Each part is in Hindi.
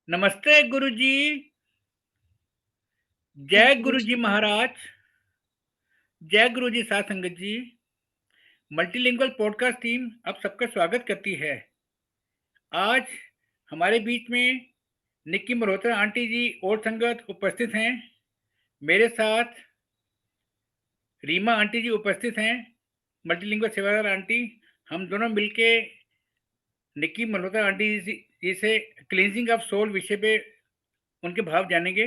नमस्ते गुरुजी। जय जय गुरु गुरुजी जी। महाराज। जय गुरुजी साध संगत जी। मल्टीलिंगुअल पॉडकास्ट टीम आप सबका स्वागत करती है। आज हमारे बीच में निक्की मल्होत्रा आंटी जी और संगत उपस्थित हैं। मेरे साथ रीमा आंटी जी उपस्थित हैं, मल्टीलिंगुअल सेवादार आंटी। हम दोनों मिलके निक्की मल्होत्रा आंटी जी से क्लींजिंग ऑफ सोल विषय पे उनके भाव जानेंगे।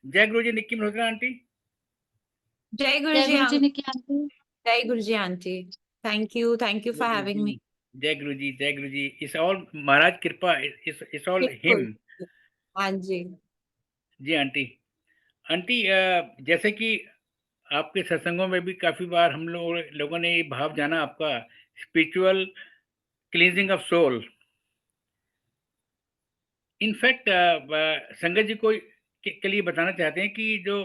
जय गुरुजी निक्की मल्होत्रा आंटी। जय गुरु जय जी गुरु जी निकी आंटी। जय गुरु जी आंटी। थैंक यू जय फॉर गुरु हैविंग जी। मी। जय गुरु जी। जय गुरु जी। इट्स ऑल महाराज कृपा। इट्स ऑल बिल्कुल। हिम। हाँ जी। जी आंटी। आंटी जैसे कि आपके सत्संगों में भी काफी बार हम लोगों ने ये भाव जाना आपका, spiritual cleansing of soul. In fact Sangat ji को के लिए बताना चाहते हैं कि जो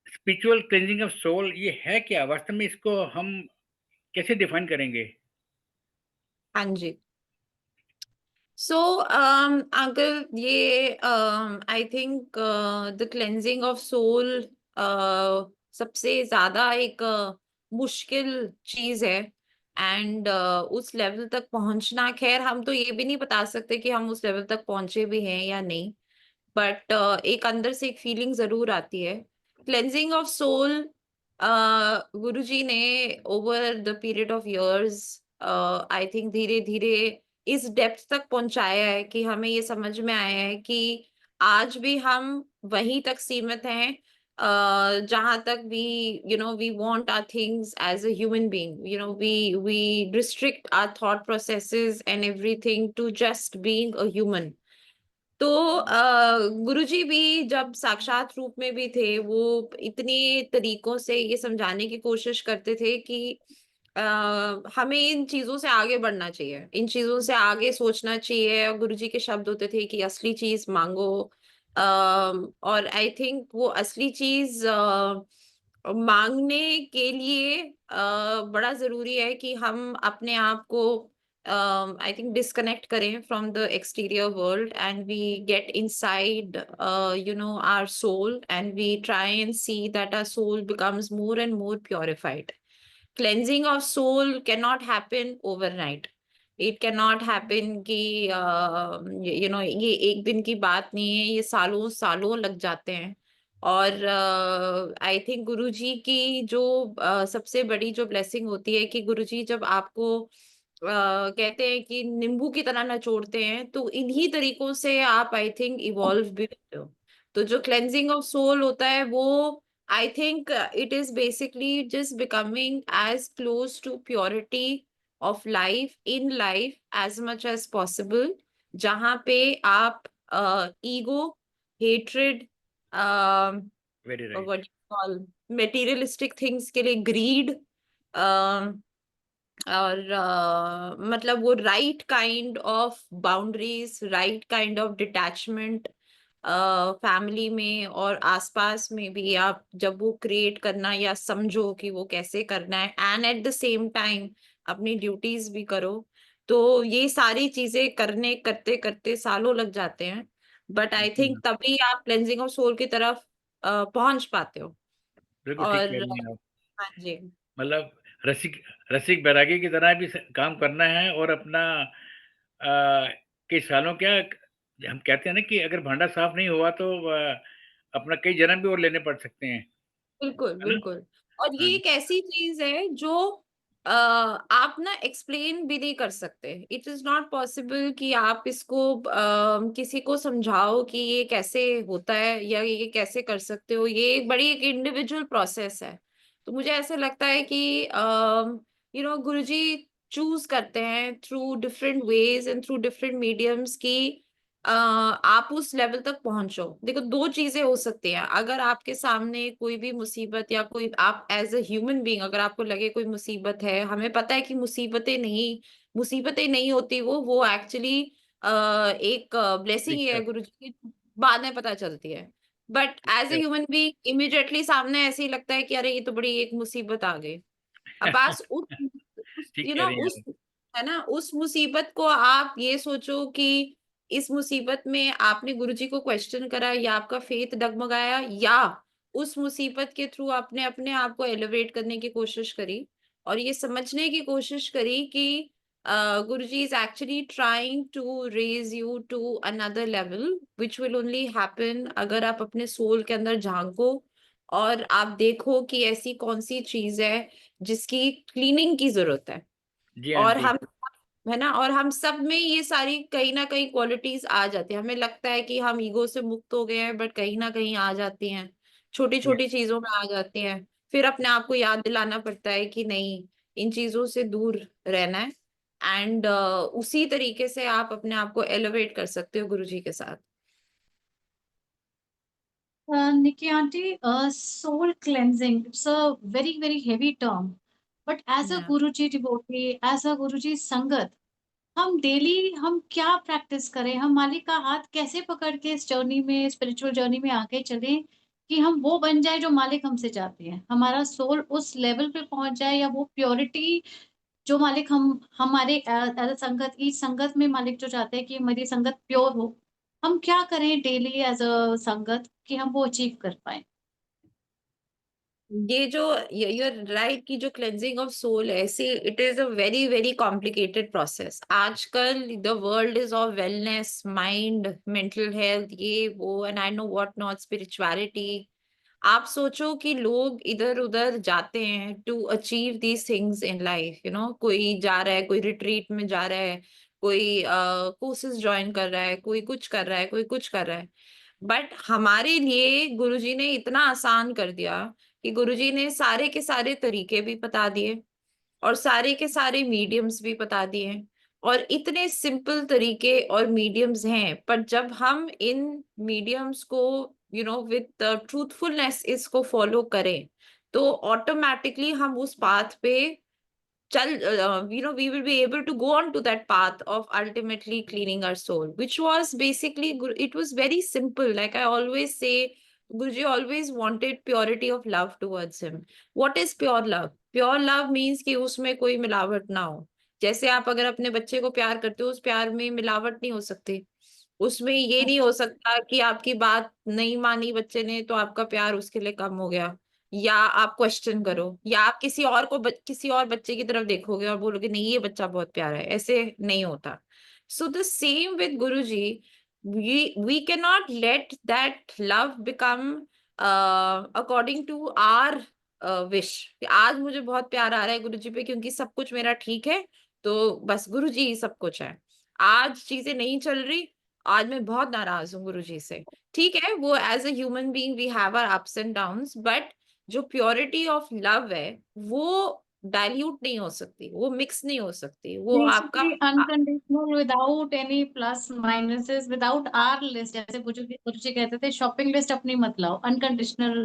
स्पिरिचुअल क्लींजिंग ऑफ सोल ये है क्या वास्तव में, इसको हम कैसे डिफाइन करेंगे? हाँ जी। सो अगर ये I think the cleansing of soul सबसे ज्यादा एक मुश्किल चीज है। एंड उस लेवल तक पहुंचना, खैर हम तो ये भी नहीं बता सकते कि हम उस लेवल तक पहुंचे भी हैं या नहीं। बट एक अंदर से एक फीलिंग जरूर आती है। क्लेंजिंग ऑफ सोल गुरुजी ने over the period of years I think धीरे धीरे इस डेप्थ तक पहुंचाया है कि हमें ये समझ में आया है कि आज भी हम वहीं तक सीमित हैं जहां तक we want our things as a human being. We restrict our thought processes and everything to just being a human. तो गुरुजी भी जब साक्षात रूप में भी थे, वो इतने तरीकों से ये समझाने की कोशिश करते थे कि अ, हमें इन चीजों से आगे बढ़ना चाहिए, इन चीजों से आगे सोचना चाहिए। और गुरुजी के शब्द होते थे कि असली चीज मांगो। और आई थिंक वो असली चीज मांगने के लिए बड़ा जरूरी है कि हम अपने आप को I think disconnect करें from the exterior world and we get inside our soul and we try and see that our soul becomes more and more purified. Cleansing of soul cannot happen overnight. It cannot happen कि ये एक दिन की बात नहीं है, ये सालों सालों लग जाते हैं। और आई थिंक गुरुजी की जो सबसे बड़ी जो ब्लेसिंग होती है कि गुरुजी जब आपको कहते हैं कि नींबू की तरह नचोड़ते हैं, तो इन्हीं तरीकों से आप आई थिंक इवॉल्व भी होते हो। तो जो क्लेंजिंग ऑफ सोल होता है वो I think it is basically just becoming as close to purity of life in life as much as possible, जहां पे आप ego, hatred, very what right. Call materialistic things के लिए ग्रीड, और मतलब वो right kind of boundaries, right kind of detachment family में और आसपास में भी आप जब वो क्रिएट करना या समझो कि वो कैसे करना है, and eight the same time अपनी ड्यूटीज भी करो। तो ये सारी चीजें करने करते करते सालों लग जाते हैं। बट आई थिंक तभी आप क्लेंजिंग ऑफ सोल की तरफ पहुंच पाते हो। बिल्कुल ठीक कह और रही हैं आप। हाँ जी। मतलब रसिक रसिक बैरागी की तरह भी काम करना है और अपना कई सालों क्या हम कहते हैं ना कि अगर भांडा साफ नहीं हुआ तो अपना कई जन्म भी और लेने पड़ सकते हैं, बिल्कुल है ना? बिल्कुल। और हाँ ये जी। एक ऐसी चीज है जो आप ना एक्सप्लेन भी नहीं कर सकते। इट इज नॉट पॉसिबल कि आप इसको किसी को समझाओ कि ये कैसे होता है या ये कैसे कर सकते हो। ये एक बड़ी एक इंडिविजुअल प्रोसेस है। तो मुझे ऐसा लगता है कि गुरुजी चूज करते हैं through different ways and through different mediums की आप उस लेवल तक पहुंचो। देखो, दो चीजें हो सकती हैं। अगर आपके सामने कोई भी मुसीबत या कोई आप एज अ ह्यूमन बीइंग अगर आपको लगे कोई मुसीबत है, हमें पता है कि मुसीबतें नहीं होती, वो एक्चुअली एक ब्लेसिंग ही है ठीक गुरु जी की, बाद में पता चलती है। बट एज ए है। ह्यूमन बीइंग इमिडिएटली सामने ऐसे ही लगता है कि अरे ये तो बड़ी एक मुसीबत आ गई। अब बस ठीक यू कह नो रही हैं उस आप। है ना, उस मुसीबत को आप ये सोचो कि इस मुसीबत में आपने गुरुजी को क्वेश्चन करा या आपका फेथ डगमगाया या उस मुसीबत के थ्रू आपने अपने आप को एलिवेट करने की कोशिश करी और ये समझने की कोशिश करी कि Guruji is actually trying to raise you to another level which will only happen अगर आप अपने सोल के अंदर झांको और आप देखो कि ऐसी कौन सी चीज है जिसकी क्लीनिंग की जरूरत है। जी और आंटी। हम है ना, और हम सब में ये सारी कहीं ना कहीं क्वालिटीज आ जाती है। हमें लगता है कि हम ईगो से मुक्त हो गए हैं, बट कहीं ना कहीं आ जाती हैं, छोटी जी छोटी चीजों में आ जाती हैं। फिर अपने आप को याद दिलाना पड़ता है कि नहीं, इन चीजों से दूर रहना है। एंड उसी तरीके से आप अपने आप को एलिवेट कर सकते हो गुरुजी के साथ। Nikki auntie, soul cleansing, it's a very, very heavy term. But as a Yeah. Guruji devotee, as a Guruji संगत, हम डेली हम क्या प्रैक्टिस करें, हम मालिक का हाथ कैसे पकड़ के इस जर्नी में, स्पिरिचुअल जर्नी में आगे चलें कि हम वो बन जाए जो मालिक हमसे चाहते हैं, हमारा सोल उस लेवल पे पहुंच जाए, या वो प्योरिटी जो मालिक हम हमारे संगत, इस संगत में मालिक जो चाहते हैं कि हमारी संगत प्योर हो। हम क्या करें डेली एज अ संगत कि हम वो अचीव कर पाए? ये जो यूर राइट की जो क्लेंजिंग ऑफ सोल है, ऐसे it is a very very complicated process. आजकल the world is of wellness, mind, mental health, ये वो, and I know what not, spirituality. आप सोचो कि लोग इधर उधर जाते हैं to achieve these things in life, कोई जा रहा है, कोई रिट्रीट में जा रहा है, कोई कोर्सेज ज्वाइन कर रहा है, कोई कुछ कर रहा है, कोई कुछ कर रहा है। बट हमारे लिए गुरुजी ने इतना आसान कर दिया कि गुरुजी ने सारे के सारे तरीके भी बता दिए और सारे के सारे मीडियम्स भी बता दिए। और इतने सिंपल तरीके और मीडियम्स हैं, पर जब हम इन मीडियम्स को विद ट्रूथफुलनेस इसको फॉलो करें, तो ऑटोमेटिकली हम उस पाथ पे we will be able to go on to that path of ultimately cleaning our soul, which was basically, it was very simple. Like I always say, Guruji always wanted purity of love towards him. What is pure love? Pure love means कि उसमें कोई मिलावट ना हो। जैसे आप अगर अपने बच्चे को प्यार करते हो, उस प्यार में मिलावट नहीं हो सकती। उसमें ये नहीं हो अच्छा। सकता कि आपकी बात नहीं मानी बच्चे ने तो आपका प्यार उसके लिए कम हो गया, या आप क्वेश्चन करो, या आप किसी और को किसी और बच्चे की तरफ देखोगे और बोलोगे नहीं ये बच्चा बहुत प्यारा है। ऐसे नहीं होता। So the same with Guruji, we can not let that love become according to our wish. आज मुझे बहुत प्यार आ रहा है गुरुजी पे क्योंकि सब कुछ मेरा ठीक है, तो बस गुरुजी ही सब कुछ है। आज चीजें नहीं चल रही, आज मैं बहुत नाराज हूँ गुरुजी से। ठीक है, वो as a human being we have our ups and downs, but जो प्योरिटी ऑफ लव है वो डाइल्यूट नहीं हो सकती, वो मिक्स नहीं हो सकती, वो आपका basically unconditional, without any plus minuses, without are list, जैसे गुरुजी कहते थे शॉपिंग लिस्ट अपनी मत लाओ, अनकंडीशनल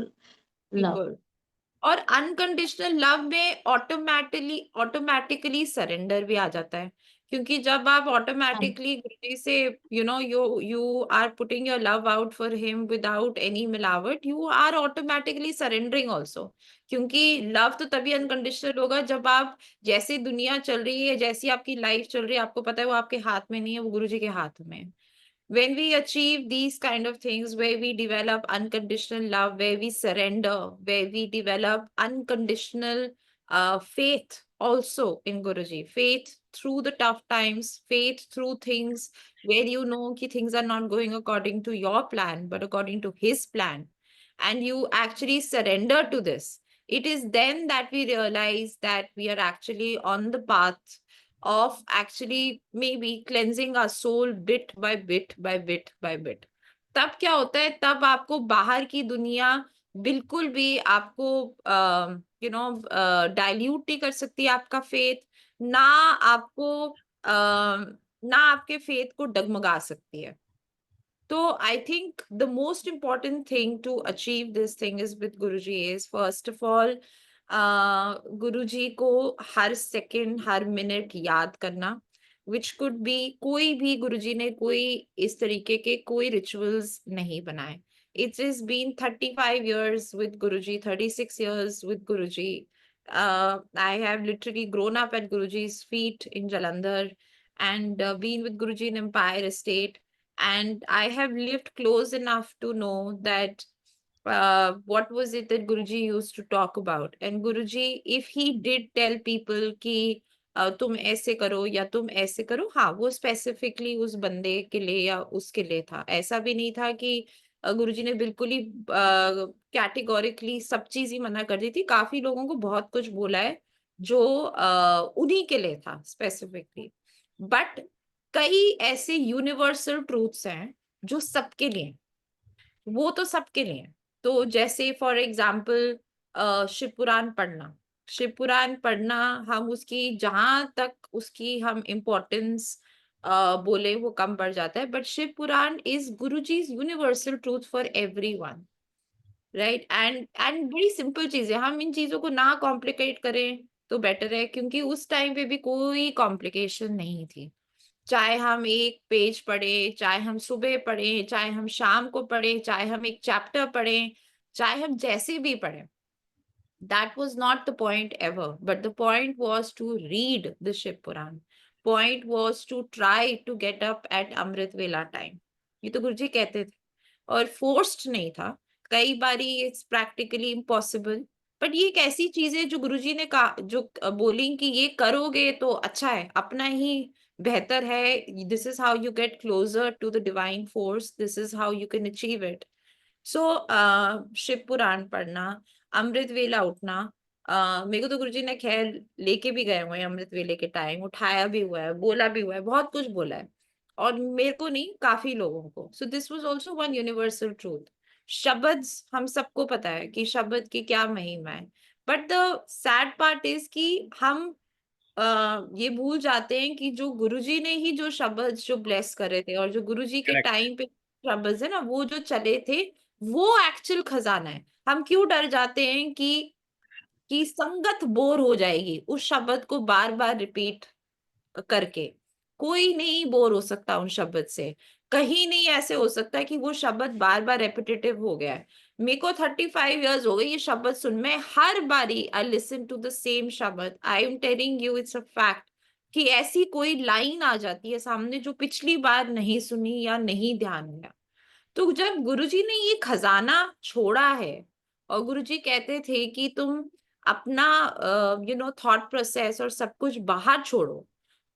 लव। बिल्कुल। और अनकंडीशनल लव में ऑटोमेटिकली सरेंडर भी आ जाता है, क्योंकि जब आप ऑटोमेटिकली गुरुजी से you are putting your love out for him without any मिलावट, you are automatically surrendering also. क्योंकि लव तो तभी अनकंडीशनल होगा जब आप, जैसी दुनिया चल रही है, जैसी आपकी लाइफ चल रही है, आपको पता है वो आपके हाथ में नहीं है, वो गुरुजी के हाथ में है। When we achieve these kind of things, where we develop unconditional love, where we surrender, where we develop unconditional faith also in Guruji, faith through the tough times, faith through things where things are not going according to your plan but according to his plan, and you actually surrender to this, it is then that we realize that we are actually on the path of actually maybe cleansing our soul bit by bit by bit by bit। तब क्या होता है, तब आपको बाहर की दुनिया बिल्कुल भी आपको डाइल्यूट नहीं कर सकती आपका फेथ, ना आपको ना आपके फेथ को डगमगा सकती है। So I think the most important thing to achieve this thing is with Guruji is, first of all, गुरुजी को हर सेकंड हर मिनट याद करना, which could be, कोई भी गुरुजी ने कोई इस तरीके के कोई रिचुअल्स नहीं बनाए। It has been 35 years with Guruji, 36 years with Guruji. I have literally grown up at Guruji's feet in Jalandhar and been with Guruji in Empire Estate. and I have lived close enough to know that what was it that Guruji used to talk about. And Guruji, if he did tell people कि तुम ऐसे करो या तुम ऐसे करो, हाँ वो स्पेसिफिकली उस बंदे के लिए या उसके लिए था। ऐसा भी नहीं था कि गुरुजी ने बिल्कुल ही कैटेगोरिकली सब चीज ही मना कर दी थी। काफी लोगों को बहुत कुछ बोला है जो उन्हीं के लिए था स्पेसिफिकली। बट कई ऐसे यूनिवर्सल ट्रूथ्स हैं जो सबके लिए हैं, वो तो सबके लिए हैं। तो जैसे फॉर एग्जाम्पल शिव पुराण पढ़ना, शिव पुराण पढ़ना, हम उसकी जहां तक उसकी हम इम्पोर्टेंस बोले वो कम पड़ जाता है, but Shiv Puran is Guruji's universal truth for everyone, right. And बड़ी सिंपल चीज है, हम इन चीजों को ना कॉम्प्लिकेट करें तो बेटर है, क्योंकि उस टाइम पे भी कोई कॉम्प्लिकेशन नहीं थी। चाहे हम एक पेज पढ़े, चाहे हम सुबह पढ़े, चाहे हम शाम को पढ़े, चाहे हम एक चैप्टर पढ़े, चाहे हम जैसे भी पढ़े, that was not the point ever, but the point was to read the Shiv Puran. Point was to try to get up at Amrit Vela time. ये तो गुरुजी कहते थे, और फोर्स्ड नहीं था। कई बारी इट्स प्रैक्टिकली इम्पॉसिबल, बट ये एक ऐसी चीज है जो गुरुजी ने कहा, जो बोली कि ये करोगे तो अच्छा है, अपना ही बेहतर है। This is how you get closer to the divine force, this is how you can achieve it. So Shiv Puran पढ़ना, अमृत वेला उठना, मेरे को तो गुरुजी ने खैर लेके भी गए हुए हैं अमृत वेले के टाइम, उठाया भी हुआ है, बोला भी हुआ है, बहुत कुछ बोला है, और मेरे को नहीं, काफी लोगों को। So this was also one universal truth. शब्द, हम सबको पता है कि शब्द की क्या महिमा है, but the sad part is कि हम ये भूल जाते हैं कि जो गुरुजी ने ही जो शब्द जो ब्लेस करे थे, और जो गुरुजी के करेक्ट। टाइम पे शब्द है ना वो जो चले थे, वो एक्चुअल खजाना है। हम क्यों डर जाते हैं कि संगत बोर हो जाएगी उस शब्द को बार बार रिपीट करके। कोई नहीं बोर हो सकता उन शब्द से, कहीं नहीं ऐसे हो सकता कि वो शब्द बार बार रेपिटेटिव हो गया है। मेरे को 35 years हो गए ये शब्द सुन में, हर बारी I listen to the same शब्द। I am telling you, it's a fact कि ऐसी कोई लाइन आ जाती है सामने जो पिछली बार नहीं सुनी या नहीं ध्यान दिया। तो जब गुरुजी ने ये खजाना छोड़ा है, और गुरुजी कहते थे कि तुम अपना थॉट प्रोसेस और सब कुछ बाहर छोड़ो,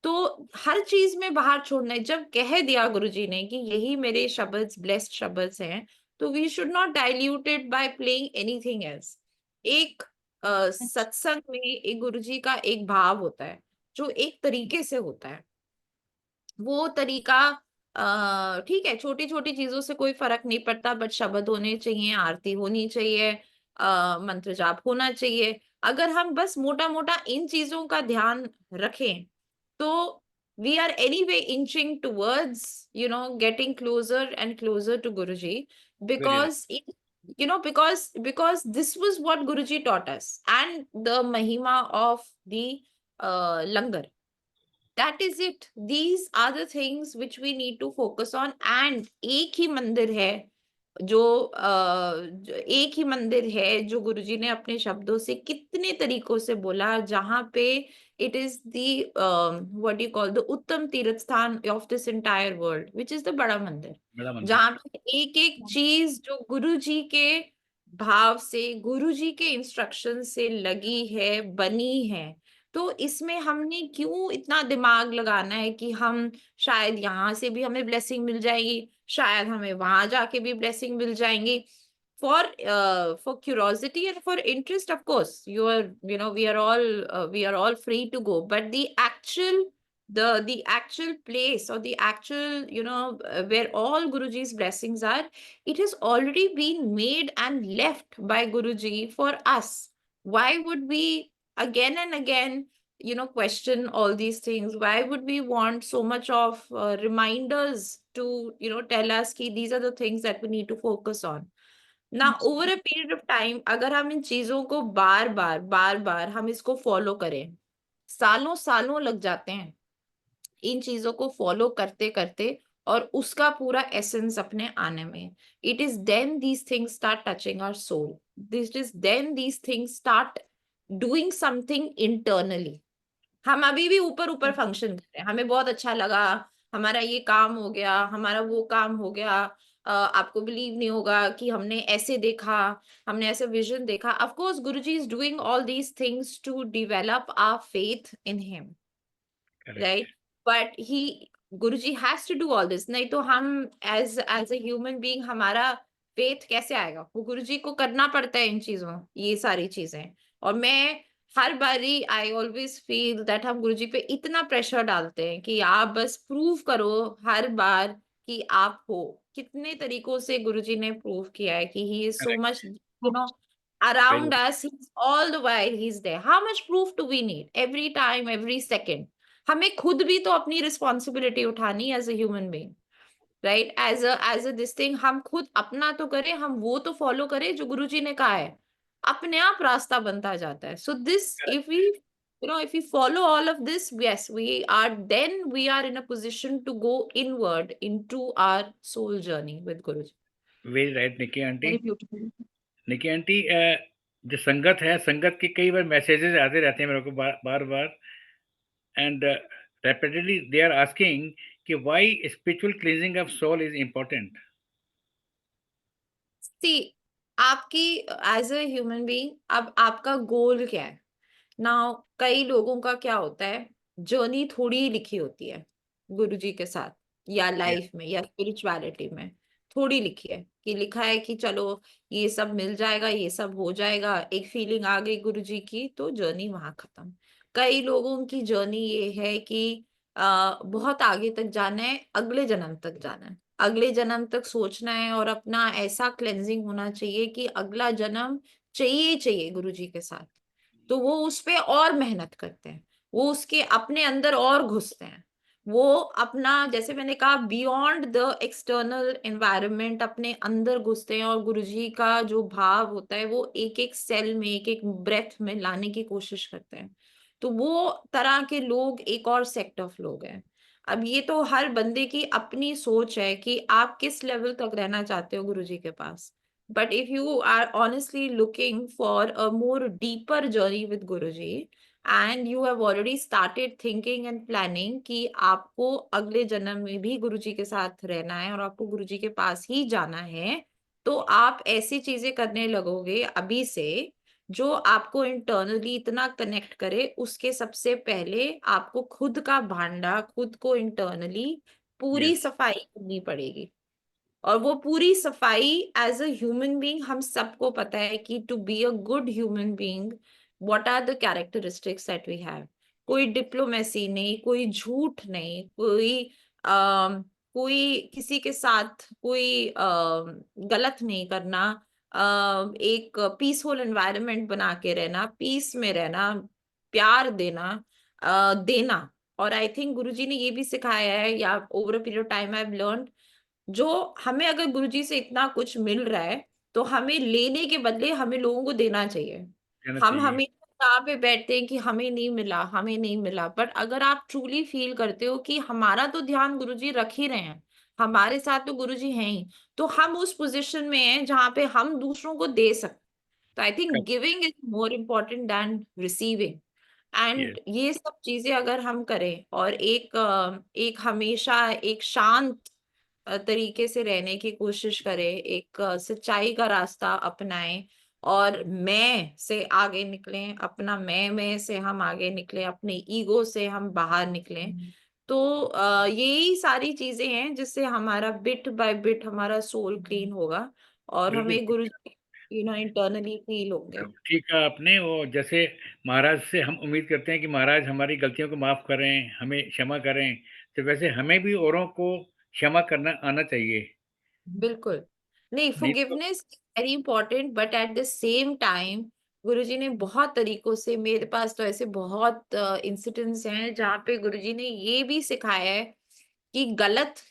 तो हर चीज में बाहर छोड़ना है। जब कह दिया गुरुजी ने कि यही मेरे शब्द ब्लेस्ड शब्द हैं, तो we should not dilute it by playing anything else. एक अच्छा, सत्संग में एक गुरुजी का एक भाव होता है जो एक तरीके से होता है। वो तरीका ठीक है, छोटी छोटी चीजों से कोई फर्क नहीं पड़ता, बट शब्द होने चाहिए, आरती होनी चाहिए, मंत्र जाप होना चाहिए। अगर हम बस मोटा मोटा इन चीजों का ध्यान रखें, तो we are anyway inching towards getting closer and closer to Guruji, very right. because because this was what Guruji taught us, and the mahima of the langar, that is it. These are the things which we need to focus on. And एक ही मंदिर है एक ही मंदिर है जो गुरुजी ने अपने शब्दों से कितने तरीकों से बोला, जहां पे it is the what you call the उत्तम तीर्थ स्थान of this entire world, which is the बड़ा मंदिर, बड़ा मंदिर। जहां पे एक एक चीज जो गुरुजी के भाव से, गुरुजी के इंस्ट्रक्शन से लगी है, बनी है। तो इसमें हमने क्यों इतना दिमाग लगाना है कि हम शायद यहाँ से भी हमें ब्लेसिंग मिल जाएगी, शायद हमें वहां जाके भी ब्लेसिंग मिल जाएंगी। For curiosity and for interest, of course, we are all free to go, but the actual place, or the actual where all Guruji's blessings are, it has already been made and left by Guruji for us. Why would we again and again question all these things? Why would we want so much of reminders to tell us ki these are the things that we need to focus on? Now over a period of time, अगर हम इन चीजों को बार बार हम इसको फॉलो करें, सालों सालों लग जाते हैं इन चीजों को फॉलो करते करते, और उसका पूरा एसेंस अपने आने में। It is then these things start touching our soul, this is then these things start doing something internally. हम अभी भी ऊपर ऊपर फंक्शन कर रहे हैं, हमें बहुत अच्छा लगा, हमारा ये काम हो गया, हमारा वो काम हो गया, आपको बिलीव नहीं होगा कि हमने ऐसे देखा, हमने ऐसे विजन देखा। Of course Guruji is doing all these things to develop our faith in him, correct. Right? But he Guruji has to do all this, नहीं तो हम as as a human being हमारा फेथ कैसे आएगा? वो गुरुजी को करना पड़ता है इन चीजों, ये सारी चीजें। और मैं हर बारी आई ऑलवेज फील दैट हम गुरुजी पे इतना प्रेशर डालते हैं कि आप बस प्रूव करो हर बार कि आप हो। कितने तरीकों से गुरुजी ने प्रूव किया है कि he is so correct. Much, very around us, he's all the while he's there. How much proof do we need every time, every second? हमें खुद भी तो अपनी रिस्पॉन्सिबिलिटी उठानी as a human being, right? As a this thing हम खुद अपना तो करें, हम वो तो फॉलो करें जो गुरुजी ने कहा है, अपने आप रास्ता बनता जाता है। So this if we if we follow all of this, yes, we are in a position to go inward into our soul journey with Guruji. Very right Nikki aunty. Very beautiful. Nikki aunty, जो संगत है, संगत के कई बार मैसेजेस आते रहते हैं मेरे को बार बार, and repeatedly they are asking कि why spiritual cleansing of soul is important. See, आपकी एज अ ह्यूमन बीइंग अब आपका गोल क्या है? नाउ कई लोगों का क्या होता है, जर्नी थोड़ी लिखी होती है गुरुजी के साथ, या लाइफ में या स्पिरिचुअलिटी में थोड़ी लिखी है, कि लिखा है कि चलो ये सब मिल जाएगा, ये सब हो जाएगा, एक फीलिंग आ गई गुरुजी की तो जर्नी वहां खत्म। कई लोगों की जर्नी ये है कि बहुत आगे तक जाना है, अगले जन्म तक जाना है, अगले जन्म तक सोचना है, और अपना ऐसा क्लेंजिंग होना चाहिए कि अगला जन्म चाहिए चाहिए गुरुजी के साथ। तो वो उस पे और मेहनत करते हैं, वो उसके अपने अंदर और घुसते हैं, वो अपना, जैसे मैंने कहा, बियॉन्ड द एक्सटर्नल एनवायरनमेंट अपने अंदर घुसते हैं, और गुरुजी का जो भाव होता है वो एक एक सेल में, एक एक ब्रेथ में लाने की कोशिश करते हैं। तो वो तरह के लोग एक और सेक्ट ऑफ लोग हैं। अब ये तो हर बंदे की अपनी सोच है कि आप किस लेवल तक रहना चाहते हो गुरुजी के पास। But if you are honestly looking for a more deeper journey with Guruji, and you have already started thinking and planning कि आपको अगले जन्म में भी गुरुजी के साथ रहना है और आपको गुरुजी के पास ही जाना है, तो आप ऐसी चीजें करने लगोगे अभी से जो आपको इंटरनली इतना कनेक्ट करे। उसके सबसे पहले आपको खुद का भांडा, खुद को इंटरनली पूरी यस। सफाई करनी पड़ेगी। और वो पूरी सफाई एज अ ह्यूमन बीइंग हम सबको पता है कि to be a good human being what are the characteristics that we have. कोई डिप्लोमेसी नहीं, कोई झूठ नहीं, कोई किसी के साथ कोई गलत नहीं करना, एक पीसफुल एनवायरनमेंट बना के रहना, पीस में रहना, प्यार देना, देना। और आई थिंक गुरुजी ने ये भी सिखाया है, या over a period of time I have learn, जो हमें अगर गुरुजी से इतना कुछ मिल रहा है तो हमें लेने के बदले हमें लोगों को देना चाहिए। कहना हम चाहिए। हमेशा यहाँ पे बैठते हैं कि हमें नहीं मिला, हमें नहीं मिला, बट अगर आप ट्रूली फील करते हो कि हमारा तो ध्यान गुरुजी रख ही रहे हैं, हमारे साथ तो गुरुजी हैं ही, तो हम उस पोजीशन में हैं जहाँ पे हम दूसरों को दे सकते। तो I think giving is more important then receiving. Yes. And ये सब चीजें अगर हम करें, और एक हमेशा एक शांत तरीके से रहने की कोशिश करें, एक सच्चाई का रास्ता अपनाएं, और मैं से आगे निकलें, अपना मैं से हम आगे निकलें, अपने ईगो से हम बाहर निकलें, तो यही सारी चीजें हैं जिससे हमारा बिट बाय बिट हमारा सोल क्लीन होगा, और बिल्कुल हमें गुरु इंटरनली फील होंगे। ठीक कहा आपने। वो जैसे महाराज से हम उम्मीद करते हैं कि महाराज हमारी गलतियों को माफ करें, हमें क्षमा करें, तो वैसे हमें भी औरों को क्षमा करना आना चाहिए। बिल्कुल। नहीं, नहीं तो forgiveness very important, but at the same time Guruji ने बहुत तरीकों से, मेरे पास तो ऐसे बहुत इंसिडेंट्स हैं जहाँ पे गुरुजी ने ये भी सिखाया है कि गलत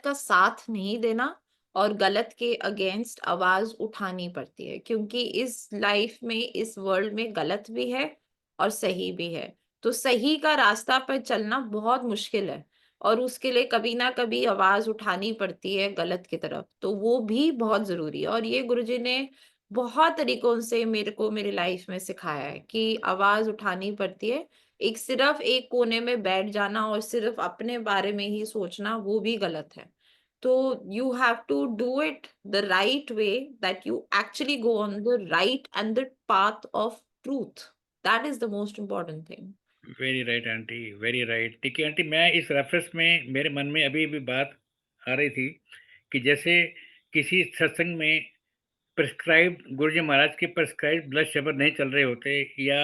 का साथ नहीं देना, और गलत के अगेंस्ट आवाज उठानी पड़ती है, क्योंकि इस लाइफ में, इस वर्ल्ड में गलत भी है और सही भी है। तो सही का रास्ता पर चलना बहुत मुश्किल है, और उसके लिए कभी ना कभी आवाज उठानी पड़ती है गलत की तरफ, तो वो भी बहुत जरूरी है। और ये गुरुजी ने बहुत तरीकों से मेरे को मेरी लाइफ में सिखाया है कि आवाज उठानी पड़ती है, एक सिर्फ एक कोने में बैठ जाना और सिर्फ अपने बारे में ही सोचना वो भी गलत है। तो you have to do it the right way that you actually go on the right and the path of truth. That is the most important thing. Very right aunty, very right. देखिए आंटी, मैं इस रेफरेंस में मेरे मन में अभी भी बात आ रही थी कि जैसे किसी सत्संग में प्रिस्क्राइब्ड गुरुजी महाराज के प्रिस्क्राइब्ड ब्लड शब्द नहीं चल रहे होते या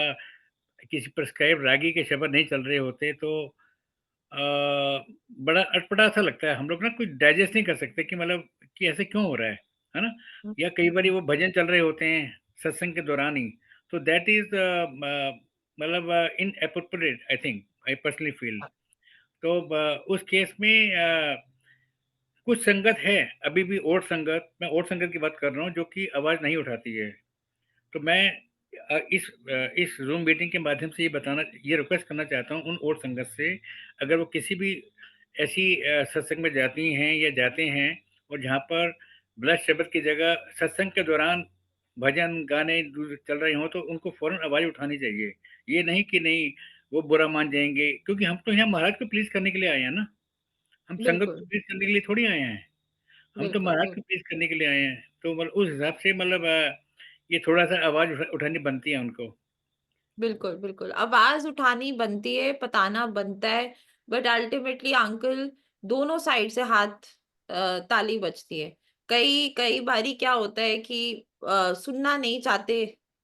किसी प्रिस्क्राइब्ड रागी के शब्द नहीं चल रहे होते तो बड़ा अटपटा सा लगता है। हम लोग ना कुछ डाइजेस्ट नहीं कर सकते कि मतलब कि ऐसे क्यों हो रहा है ना? या कई बारी वो भजन चल रहे होते हैं सत्संग के दौरान ही, तो दैट इज़ मतलब inappropriate, I think, I personally feel. तो उस केस में कुछ संगत है, अभी भी ओल्ड संगत, मैं ओल्ड संगत की बात कर रहा हूँ जो कि आवाज़ नहीं उठाती है। तो मैं इस ज़ूम मीटिंग के माध्यम से ये रिक्वेस्ट करना चाहता हूँ उन ओल्ड संगत से, अगर वो किसी भी ऐसी सत्संग में जाती हैं या जाते हैं और जहाँ पर ब्लड शब्द की जगह सत्संग के दौरान भजन, गाने चल रहे हों, तो उनको फ़ौरन आवाज़ उठानी चाहिए। ये नहीं कि नहीं, वो बुरा मान जाएँगे, क्योंकि हम तो यहाँ महाराज को प्लीज़ करने के लिए आए हैं ना। हम संगत को बिल्कुल, प्लीज़ करने के लिए थोड़ी आए हैं। हम तो बिल्कुल, महाराज को बिल्कुल। प्लीज़ करने के लिए आए हैं। तो मतलब उस हिसाब से मतलब ये थोड़ा-सा आवाज़ उठानी बनती है उनको। बिल्कुल, बिल्कुल। आवाज़ उठानी बनती है, बताना बनता है, बट अल्टीमेटली अंकल दोनों साइड से हाथ ताली बजती है। कई कई बारी क्या होता है कि सुनना नहीं चाहते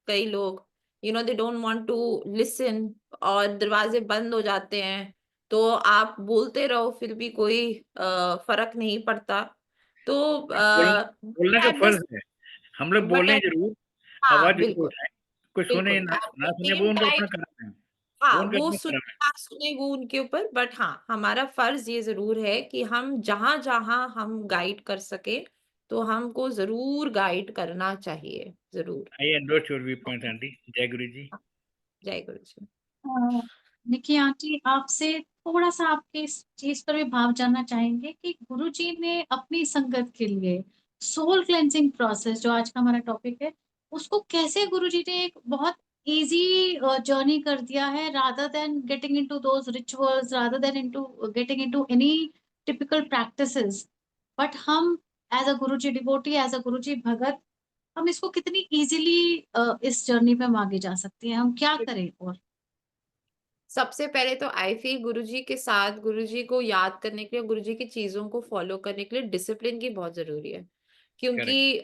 कई लोग, they don't want to listen और दरवाज़े बंद हो जाते हैं, तो आप बोलते रहो फिर भी कोई फ़र्क नहीं पड़ता। तो बोल बोलना का एट द फ़र्ज़ है। हम लोग बट बोलें एट ज़रूर, हाँ, आवाज़ ज़रूर बिल्कुल, उठाएँ। कोई सुने बिल्कुल। ना एट द ना सुने, वो सेम उनका अपना टाइम कर्म है। वो हाँ, उनका वो अपना सुने कर्म है। ना सुने वो उनके ऊपर, बट हाँ, हमारा फर्ज़ ये ज़रूर है कि हम जहाँ-जहाँ हम गाइड कर सकें, तो हमको ज़रूर गाइड करना चाहिए, ज़रूर। I endorse your viewpoint aunty. जय गुरु जी। हाँ, जय गुरु जी। अ, देखिए आंटी आपसे थोड़ा-सा आपके इस चीज़ पर भी भाव जानना चाहेंगे कि गुरुजी ने अपनी संगत के लिए सोल क्लेंजिंग प्रोसेस जो आज का हमारा टॉपिक है, उसको कैसे गुरुजी ने एक बहुत ईज़ी जर्नी कर दिया है rather than getting into those rituals, rather than getting into any typical practices. But हम as a Guruji devotee, as a Guruji भगत, हम इसको कितनी ईज़िली इस जर्नी पे हम आगे जा सकते हैं? हम क्या करें और? सबसे पहले तो आई फील गुरुजी के साथ गुरुजी को याद करने के लिए, गुरुजी की चीज़ों को फ़ॉलो करने के लिए डिसिप्लिन की बहुत ज़रूरी है। करेक्ट, क्योंकि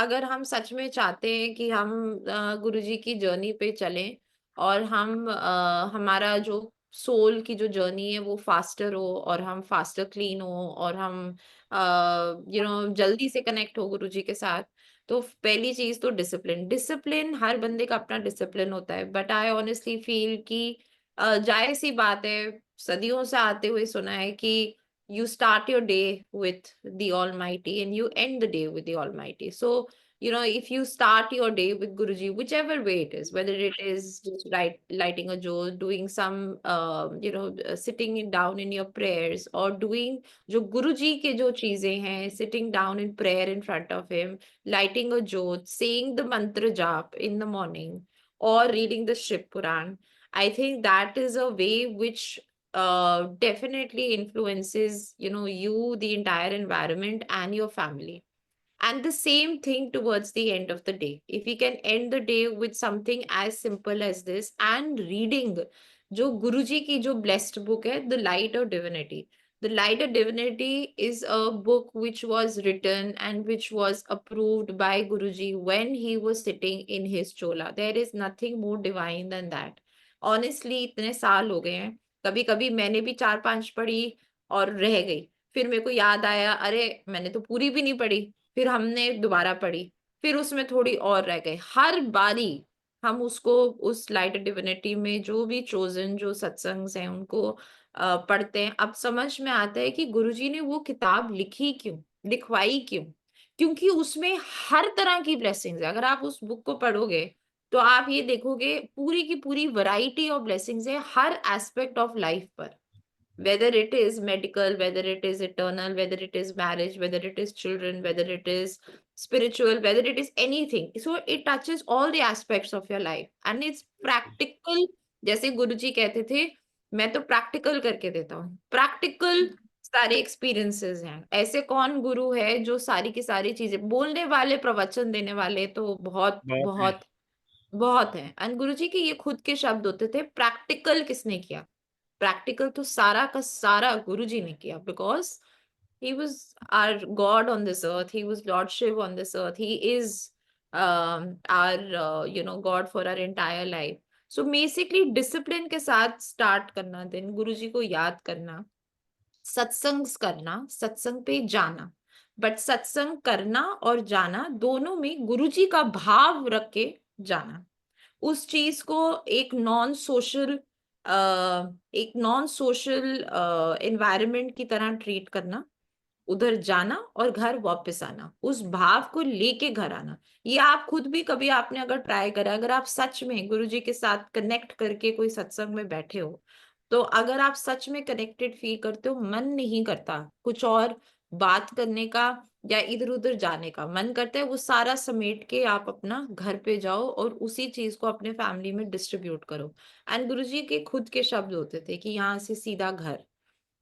अगर हम सच में चाहते हैं कि हम गुरुजी की जर्नी पे चलें और हमारा जो सोल की जो जर्नी है वो फास्टर हो और हम फास्टर क्लीन हो और हम जल्दी से कनेक्ट हो गुरुजी के साथ, तो पहली चीज़ तो डिसिप्लिन। डिसिप्लिन हर बंदे का अपना डिसिप्लिन होता है, बट आई ऑनेस्टली फील कि जाहिर-सी बात है, सदियों से आते हुए सुना है कि you start your day with the Almighty and you end the day with the Almighty. So, if you start your day with Guruji, whichever way it is, whether it is just lighting a jewel, doing some, sitting down in your prayers, or doing जो Guruji के जो चीजें हैं, sitting down in prayer in front of him, lighting a jewel, saying the mantra jap in the morning, or reading the Shiv Puran. I think that is a way which definitely influences you, the entire environment, and your family. And the same thing towards the end of the day, if we can end the day with something as simple as this and reading जो गुरुजी की जो blessed book है, the Light of Divinity. The Light of Divinity is a book which was written and which was approved by Guruji when he was sitting in his chola. There is nothing more divine than that. Honestly, इतने साल हो गए हैं, कभी-कभी मैंने भी 4-5 पढ़ी और रह गई। फिर मेरे को याद आया, अरे मैंने तो पूरी भी नहीं पढ़ी। फिर हमने दोबारा पढ़ी, फिर उसमें थोड़ी और रह गई। हर बारी हम उसको उस लाइट डिविनिटी में जो भी चोज़न जो सत्संग्स हैं उनको पढ़ते हैं। अब समझ में आता है कि गुरुजी ने वो किताब लिखी क्यों? लिखवाई क्यों? क्योंकि उसमें हर तरह की ब्लेसिंग्स है। अगर आप उस बुक को पढ़ोगे, तो आप ये देखोगे पूरी की पूरी वैरायटी ऑफ ब्लेसिंग्स है हर एस्पेक्ट ऑफ लाइफ पर। Whether it is medical, whether it is eternal, whether it is marriage, whether it is children, whether it is spiritual, whether it is anything. So it touches all the aspects of your life and it's practical जैसे गुरुजी कहते थे, मैं तो प्रैक्टिकल करके देता हूँ, प्रैक्टिकल सारे एक्सपीरियंसेस हैं। ऐसे कौन गुरु है जो सारी की सारी चीजें बोलने वाले, प्रवचन देने वाले तो बहुत बहुत है। बहुत बहुत है। एंड गुरुजी के ये खुद के शब्द होते थे, प्रैक्टिकल किसने किया? प्रैक्टिकल तो सारा का सारा गुरुजी ने किया, because he was our God on this earth. He was Lord Shiv on this earth. He is our God for our entire life. So basically discipline के साथ start करना, दिन गुरुजी को याद करना, सत्संग करना, सत्संग पे जाना। बट सत्संग करना और जाना दोनों में गुरुजी का भाव रख के जाना। उस चीज को एक नॉन सोशल एनवायरनमेंट की तरह ट्रीट करना, उधर जाना और घर वापस आना, उस भाव को लेके घर आना। ये आप खुद भी कभी आपने अगर ट्राई करा, अगर आप सच में गुरुजी के साथ कनेक्ट करके कोई सत्संग में बैठे हो, तो अगर आप सच में कनेक्टेड फील करते हो, मन नहीं करता कुछ और बात करने का या इधर उधर जाने का, मन करता है वो सारा समेट के आप अपना घर पे जाओ और उसी चीज को अपने फैमिली में डिस्ट्रीब्यूट करो। एंड गुरुजी के खुद के शब्द होते थे कि यहाँ से सीधा घर,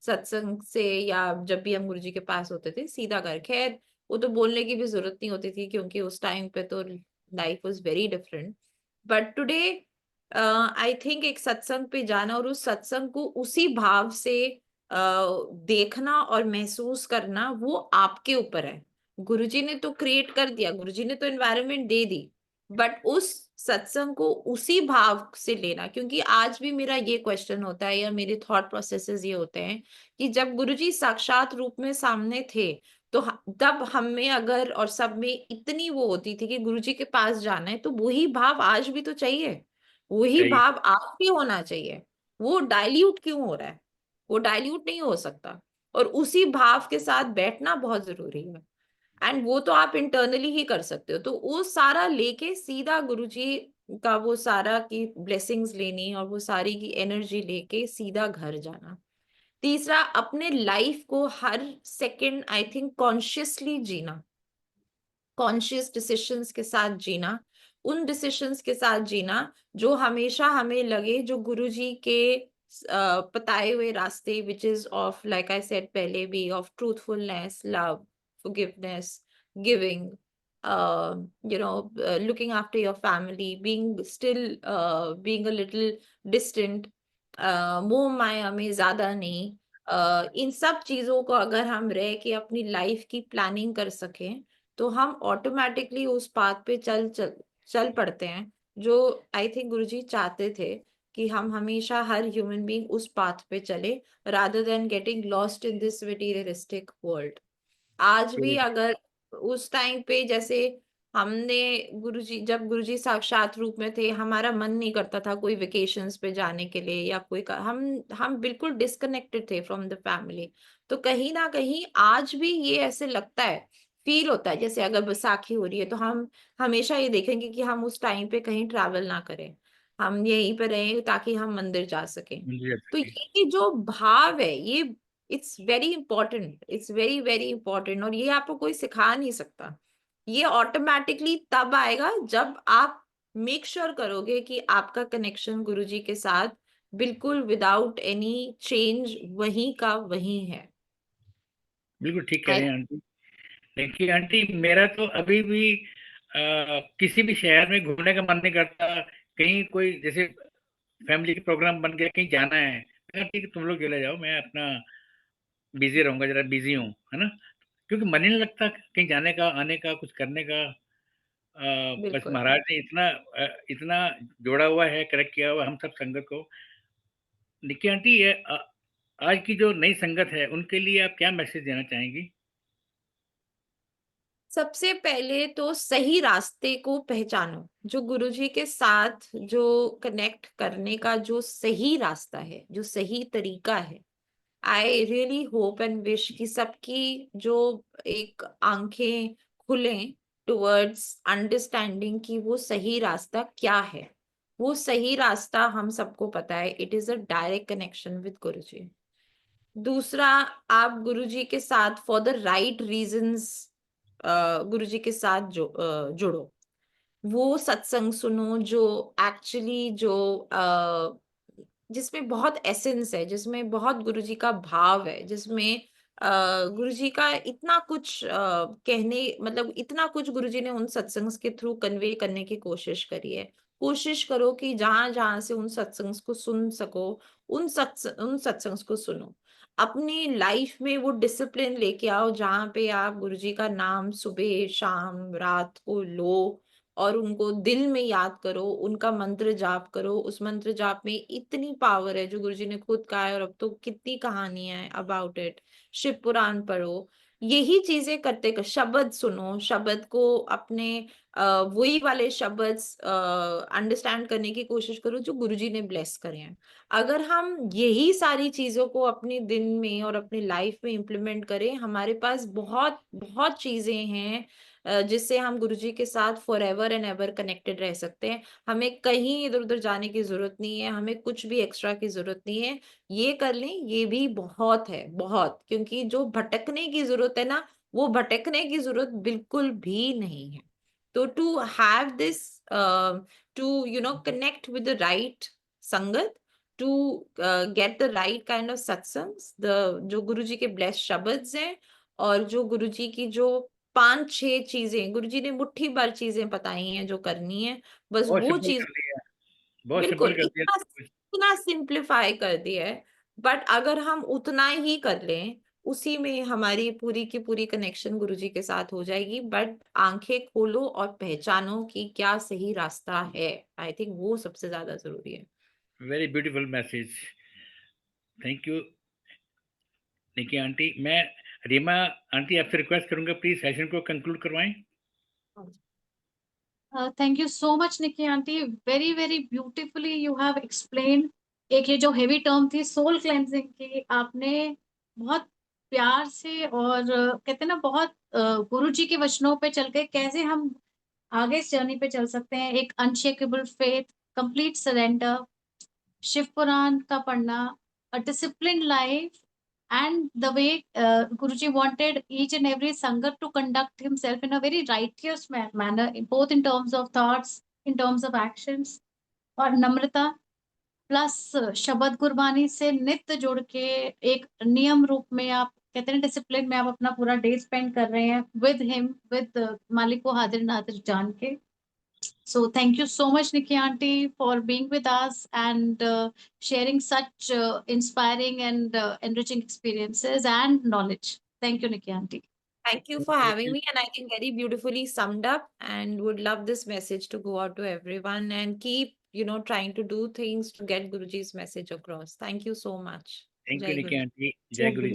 सत्संग से या जब भी हम गुरुजी के पास होते थे सीधा घर। खैर वो तो बोलने की भी जरूरत नहीं होती थी, क्योंकि उस टाइम पे तो life was very different. But today I think एक सत्संग पे जाना और उस सत्संग को उसी भाव से देखना और महसूस करना, वो आपके ऊपर है। गुरुजी ने तो क्रिएट कर दिया, गुरुजी ने तो एनवायरनमेंट दे दी, बट उस सत्संग को उसी भाव से लेना। क्योंकि आज भी मेरा ये क्वेश्चन होता है या मेरे थॉट प्रोसेसेस ये होते हैं कि जब गुरुजी साक्षात रूप में सामने थे, तो तब हम में अगर और सब में इतनी वो होती थी कि गुरुजी के पास जाना है, तो वही भाव आज भी तो चाहिए, वही चाहिए। भाव आज भी होना चाहिए। वो डाइल्यूट क्यों हो रहा है? वो डाइल्यूट नहीं हो सकता। और उसी भाव के साथ बैठना बहुत जरूरी है। एंड वो तो आप इंटरनली ही कर सकते हो। तो वो सारा लेके सीधा गुरुजी का वो सारा की ब्लेसिंग्स लेनी और वो सारी की एनर्जी लेके सीधा घर जाना। तीसरा, अपने लाइफ को हर सेकंड आई थिंक कॉन्शियसली जीना, कॉन्शियस डिसीशंस के साथ जीना, उन डिसीशंस के साथ जीना जो हमेशा हमें लगे जो गुरुजी के बताए हुए रास्ते, which is of like I said पहले भी, of truthfulness, love, forgiveness, giving, looking after your family, being a little distant, मोह माया में ज्यादा नहीं। इन सब चीजों को अगर हम रह के अपनी लाइफ की प्लानिंग कर सकें, तो हम ऑटोमेटिकली उस पाथ पे चल पड़ते हैं, जो आई थिंक गुरुजी चाहते थे कि हम हमेशा हर ह्यूमन बीइंग उस पाथ पे चले, rather than getting lost in this materialistic world. आज भी अगर उस टाइम पे जैसे हमने गुरुजी, जब गुरुजी साक्षात रूप में थे, हमारा मन नहीं करता था कोई वेकेशंस पे जाने के लिए या हम बिल्कुल डिस्कनेक्टेड थे फ्रॉम द फैमिली। तो कहीं ना कहीं आज भी ये ऐसे लगता है, फील होता है जैसे अगर बैसाखी हो रही है तो हम हमेशा ये देखेंगे कि हम उस टाइम पे कहीं ट्रैवल ना करें, हम यहीं पे रहें ताकि हम मंदिर जा सकें। मंदिर तो सके। ये जो भाव है, ये it's very important, it's very very important. और ये आपको कोई सिखा नहीं सकता। ये ऑटोमेटिकली तब आएगा जब आप मेक श्योर करोगे कि आपका कनेक्शन गुरुजी के साथ बिल्कुल विदाउट एनी चेंज वहीं का वहीं है। बिल्कुल ठीक कह आई रहे हैं आंटी। देखिए आंटी, मेरा तो अभी भी किसी भी शहर में घूमने का मन नहीं करता। कहीं कोई जैसे फैमिली के प्रोग्राम बन गया, कहीं जाना है, मैं कहा, ठीक है तुम लोग चले जाओ, मैं अपना बिजी रहूंगा, जरा बिजी हूँ, है ना। क्योंकि मन ही नहीं लगता कहीं जाने का, आने का, कुछ करने का। बस बिल्कुल। महाराज ने इतना जोड़ा हुआ है, कनेक्ट किया हुआ हम सब संगत को। निकी आंटी, ये आज की जो नई संगत है उनके लिए आप क्या मैसेज देना चाहेंगी? सबसे पहले तो सही रास्ते को पहचानो, जो गुरुजी के साथ जो कनेक्ट करने का जो सही रास्ता है, जो सही तरीका है। I really hope and wish कि सबकी जो एक आंखें खुलें टुवर्ड्स अंडरस्टैंडिंग कि वो सही रास्ता क्या है। वो सही रास्ता हम सबको पता है, it is a direct connection with Guruji. दूसरा, आप गुरुजी के साथ for the right reasons Guruji के साथ जुड़ो। वो सत्संग सुनो जो एक्चुअली जो जिसमें बहुत एसेंस है, जिसमें बहुत गुरुजी का भाव है, जिसमें गुरुजी का इतना कुछ कहने मतलब इतना कुछ गुरुजी ने उन सत्संग्स के थ्रू कन्वे करने की कोशिश करी है। कोशिश करो कि जहाँ-जहाँ से उन सत्संग्स को सुन सको, उन सत्संग्स को सुनो। अपनी लाइफ में वो डिसिप्लिन लेके आओ जहाँ पे आप गुरुजी का नाम सुबह, शाम, रात को लो और उनको दिल में याद करो, उनका मंत्र जाप करो। उस मंत्र जाप में इतनी पावर है जो गुरुजी ने खुद कहा है और अब तो कितनी कहानियाँ हैं अबाउट इट। शिव पुराण पढ़ो, यही चीज़ें करते क शब्द सुनो, शब्द को अपने वही वाले शब्द अंडरस्टैंड करने की कोशिश करो जो गुरुजी ने ब्लेस करे हैं। अगर हम यही सारी चीज़ों को अपने दिन में और अपनी लाइफ में इम्प्लीमेंट करें, हमारे पास बहुत, बहुत चीज़ें हैं जिससे हम गुरुजी के साथ फॉरएवर एंड एवर कनेक्टेड रह सकते हैं। हमें कहीं इधर-उधर जाने की ज़रूरत नहीं है, हमें कुछ भी एक्स्ट्रा की ज़रूरत नहीं है। ये कर लें, ये भी बहुत है, बहुत। क्योंकि जो भटकने की ज़रूरत है ना, वो भटकने की ज़रूरत बिल्कुल भी नहीं है। तो to have this to connect with the right sangat, to get the right kind of satsangs, the जो गुरुजी के ब्लेस्ड शब्द्स हैं और जो गुरुजी की जो 5-6 चीज़ें, गुरुजी ने मुट्ठी भर चीज़ें बताई हैं जो करनी है, बस बहुत वो सिंपल चीज़ कर दिया, बहुत बिल्कुल, सिंपल कर दिया सब कुछ। इतना सिंप्लीफाई कर दिया है, बट अगर हम उतना ही कर लें, उसी में हमारी पूरी की पूरी कनेक्शन गुरुजी के साथ हो जाएगी। बट आँखें खोलो और पहचानो कि क्या सही रास्ता है। आई थिंक वो सबसे ज़्यादा ज़रूरी है। Very beautiful message. Thank you Nikki aunty. मैं रीमा आंटी आपसे रिक्वेस्ट करूंगा प्लीज सेशन को कंक्लूड करवाएं। Thank you so much Nikki aunty, very very beautifully you have explain. एक ये जो हेवी टर्म थी सोल क्लेंजिंग की, आपने बहुत प्यार से और कहते हैं ना बहुत गुरुजी के वचनों पे चल के कैसे हम आगे इस जर्नी पे चल सकते हैं। एक unshakeable faith, complete surrender, Shiv Puran का पढ़ना, a disciplined life, and the way Guruji wanted each and every sangat to conduct himself in a very righteous manner, both in terms of thoughts, in terms of actions, और नम्रता प्लस शब्द गुरबानी से नित्य जुड़ के एक नियम रूप में आप कहते हैं डिसिप्लिन में आप अपना पूरा डे स्पेंड कर रहे हैं विद हिम, विद मालिक को हाजिर नाजिर जान के। So thank you so much, Nikki Aunty, for being with us and sharing such inspiring and enriching experiences and knowledge. Thank you, Nikki Aunty. Thank you for having me, and I think very beautifully summed up, and would love this message to go out to everyone and keep, trying to do things to get Guruji's message across. Thank you so much. Thank you Jai Nikki Guru. Aunty. जय गुरु।